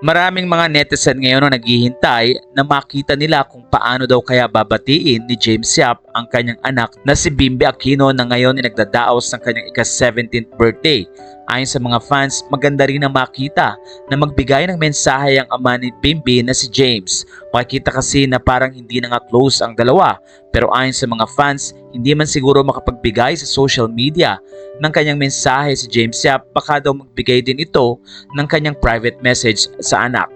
Maraming mga netizen ngayon ang naghihintay na makita nila kung paano daw kaya babatiin ni James Yap ang kanyang anak na si Bimbi Aquino na ngayon ay nagdadaos ng kanyang ika-17th birthday. Ayon sa mga fans, maganda rin na makita na magbigay ng mensahe ang ama ni Bimbi na si James. Makikita kasi na parang hindi na nga close ang dalawa, pero ayon sa mga fans, hindi man siguro makapagbigay sa social media ng kanyang mensahe si James Yap, baka daw magbigay din ito ng kanyang private message sa anak.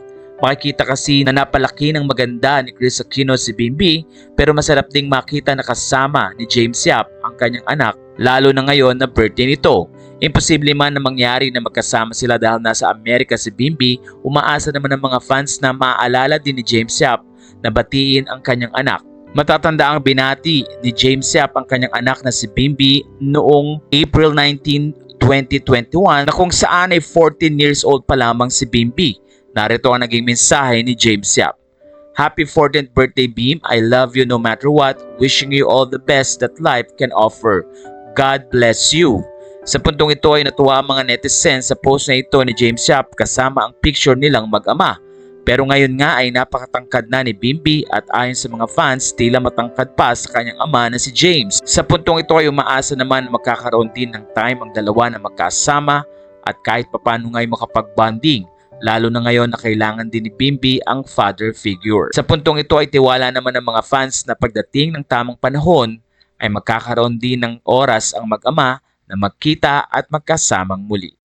Makikita kasi na napalaki ng maganda ni Kris Aquino si Bimbi, pero masarap ding makita na kasama ni James Yap ang kanyang anak, lalo na ngayon na birthday nito. Imposible man na mangyari na magkasama sila dahil nasa Amerika si Bimbi. Umaasa naman ng mga fans na maaalala din ni James Yap na batiin ang kanyang anak. Matatanda ang binati ni James Yap ang kanyang anak na si Bimbi noong April 19, 2021 na kung saan ay 14 years old pa lamang si Bimbi. Narito ang naging mensahe ni James Yap. Happy 14th birthday, Bim. I love you no matter what. Wishing you all the best that life can offer. God bless you. Sa puntong ito ay natuwa ang mga netizens sa post na ito ni James Yap kasama ang picture nilang mag-ama. Pero ngayon nga ay napakatangkad na ni Bimbi at ayon sa mga fans, tila matangkad pa sa kanyang ama na si James. Sa puntong ito ay umaasa naman magkakaroon din ng time ang dalawa na magkasama at kahit papano nga ay makapag-bonding. Lalo na ngayon na kailangan din ni Bimbi ang father figure. Sa puntong ito ay tiwala naman ng mga fans na pagdating ng tamang panahon ay magkakaroon din ng oras ang mag-ama na magkita at magkasamang muli.